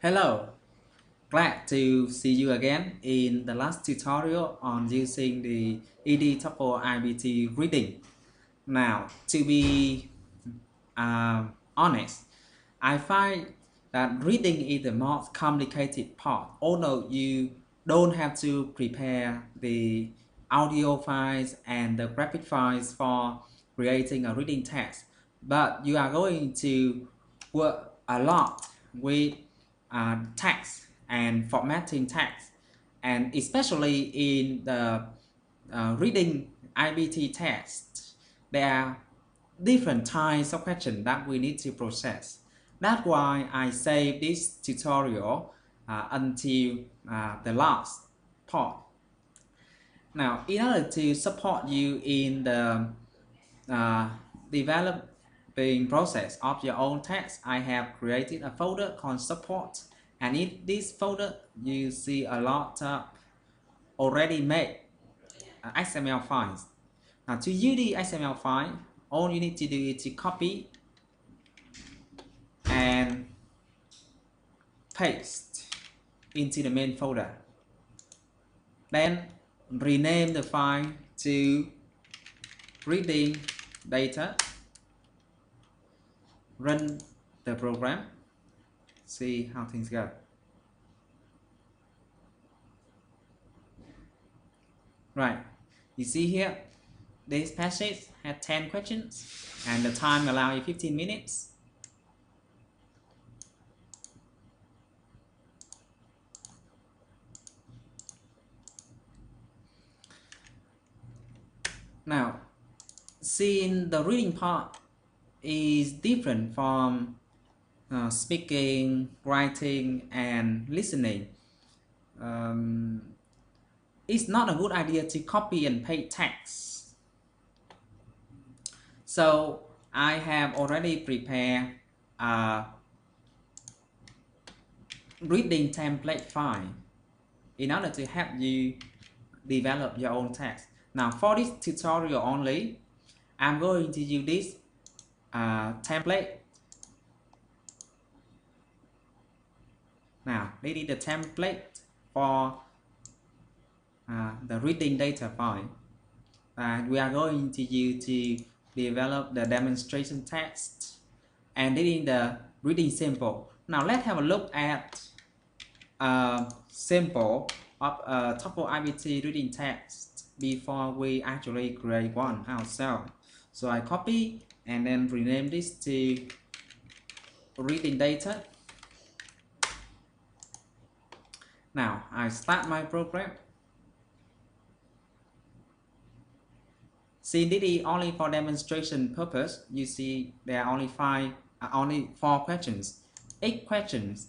Hello, glad to see you again in the last tutorial on using the EDToefliBT reading. Now, to be honest, I find that reading is the most complicated part, although you don't have to prepare the audio files and the graphic files for creating a reading text, but you are going to work a lot with text and formatting text, and especially in the reading IBT text, there are different types of questions that we need to process. That's why I saved this tutorial until the last part. Now, in order to support you in the developing process of your own text, I have created a folder called support, and in this folder you see a lot of already made XML files. Now, to use the XML file, all you need to do is to copy and paste into the main folder. Then rename the file to reading data. Run the program. See how things go. Right, you see here, this passage had 10 questions and the time allowed is 15 minutes. Now, seeing the reading part is different from speaking, writing, and listening. It's not a good idea to copy and paste text. So I have already prepared a reading template file in order to help you develop your own text. Now, for this tutorial only, I'm going to use this template. Now, this is the template for the reading data file we are going to use to develop the demonstration text, and this is the reading sample. Now, let's have a look at a sample of a TOEFLIBT reading text before we actually create one ourselves. So I copy and then rename this to reading data. Now I start my program. Since this is only for demonstration purpose, you see there are only 4 questions. 8 questions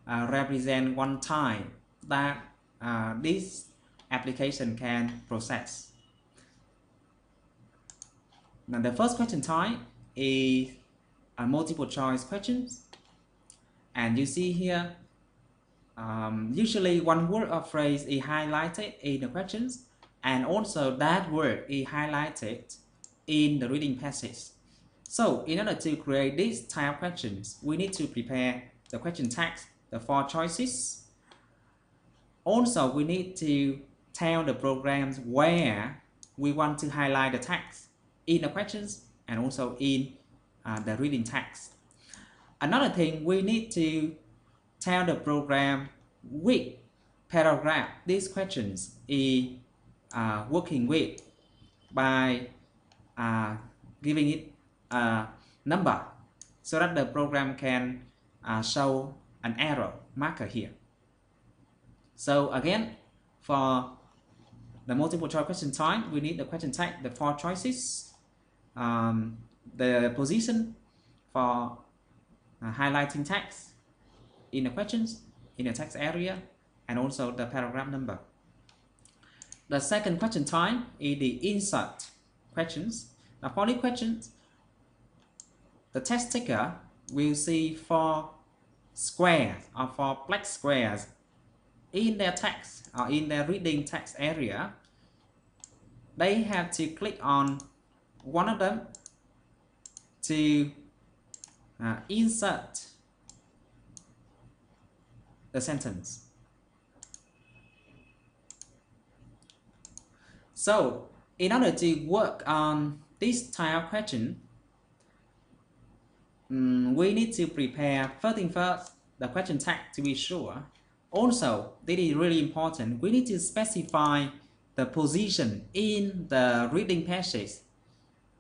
represent one time that this application can process. Now, the first question type is a multiple choice questions, and you see here usually one word or phrase is highlighted in the questions, and also that word is highlighted in the reading passage. So in order to create these type of questions, we need to prepare the question text, the 4 choices. Also, we need to tell the programs where we want to highlight the text in the questions and also in the reading text. Another thing, we need to tell the program which paragraph these questions is working with by giving it a number so that the program can show an error marker here. So again, for the multiple choice question type, we need the question type, the 4 choices, the position for highlighting text in the questions, in the text area, and also the paragraph number. The second question type is the insert questions. Now, for these questions, the test taker will see 4 squares or 4 black squares in their text or in their reading text area. They have to click on one of them to insert the sentence. So in order to work on this type of question, we need to prepare first thing first the question tag to be sure. Also, this is really important. We need to specify the position in the reading passage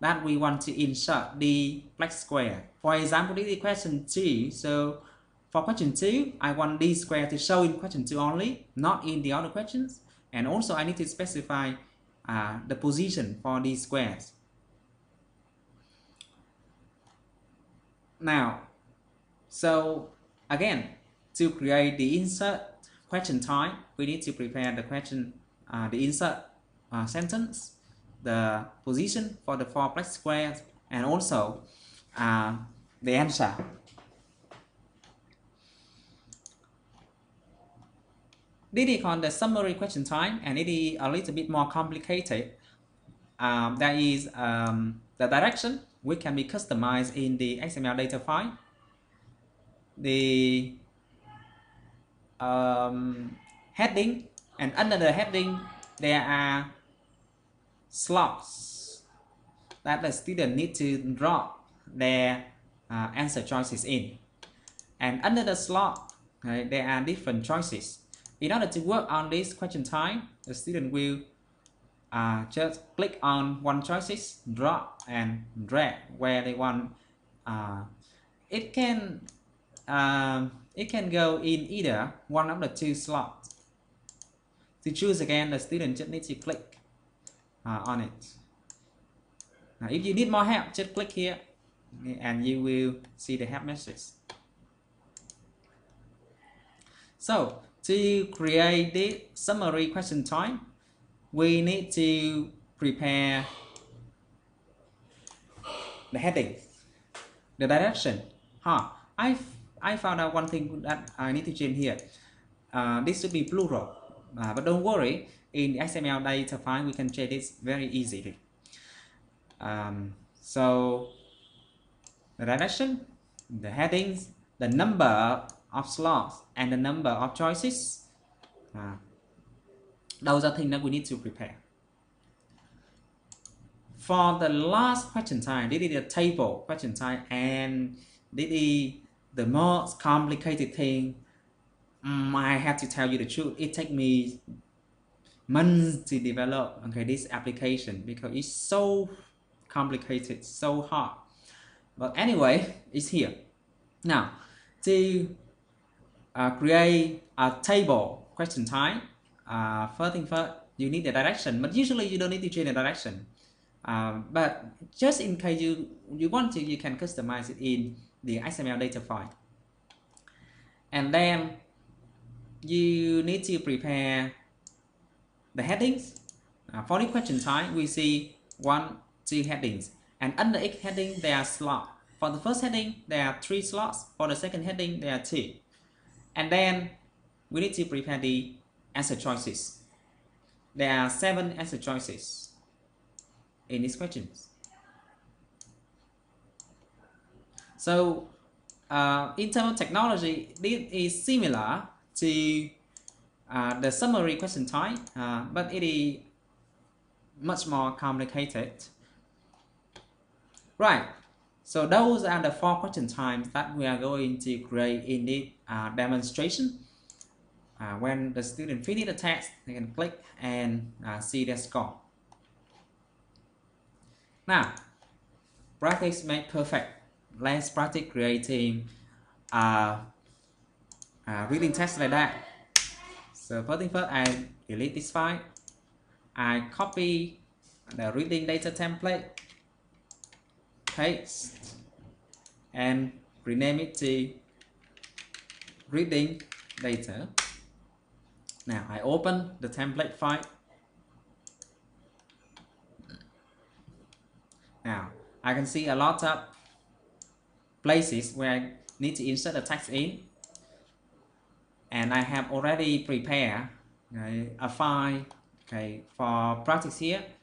that we want to insert the black square. For example, this is question 2. So for question 2, I want this square to show in question 2 only, not in the other questions. And also I need to specify the position for these squares. Now, so again, to create the insert question type, we need to prepare the question, the insert sentence, the position for the 4 black squares, and also the answer. This is called the summary question type, and it is a little bit more complicated. That is the direction, which can be customized in the XML data file. The heading, and under the heading there are slots that the student need to drop their answer choices in, and under the slot there are different choices. In order to work on this question type, the student will just click on one choices, drop and drag where they want. It can go in either one of the 2 slots. To choose again, the student just needs to click on it. Now, if you need more help, just click here and you will see the help message. So to create this summary question type, we need to prepare the heading, the direction. I found out one thing that I need to change here. This should be plural, but don't worry, in the XML data file we can change this very easily. So the direction, the headings, the number of slots, and the number of choices, those are things that we need to prepare. For the last question type, this is a table question type, and this is the most complicated thing. I have to tell you the truth, it takes me months to develop this application because it's so complicated, so hard. But anyway, it's here. Now, to create a table question type, first thing first, you need the direction, but usually you don't need to change the direction. But just in case you want to, you can customize it in the XML data file. And then you need to prepare the headings. For the question type, we see 1, 2 headings, and under each heading there are slots. For the first heading there are 3 slots, for the second heading there are 2. And then we need to prepare the answer choices. There are 7 answer choices in these questions. So in terms of technology, this is similar to the summary question type, but it is much more complicated. Right, so those are the 4 question types that we are going to create in this demonstration. When the student finish the test, they can click and see their score. Now, practice makes perfect. Let's practice creating reading text like that. So first thing first, I delete this file. I copy the reading data template, paste, and rename it to reading data. Now I open the template file. Now I can see a lot of places where I need to insert the text in, and I have already prepared a file for practice here.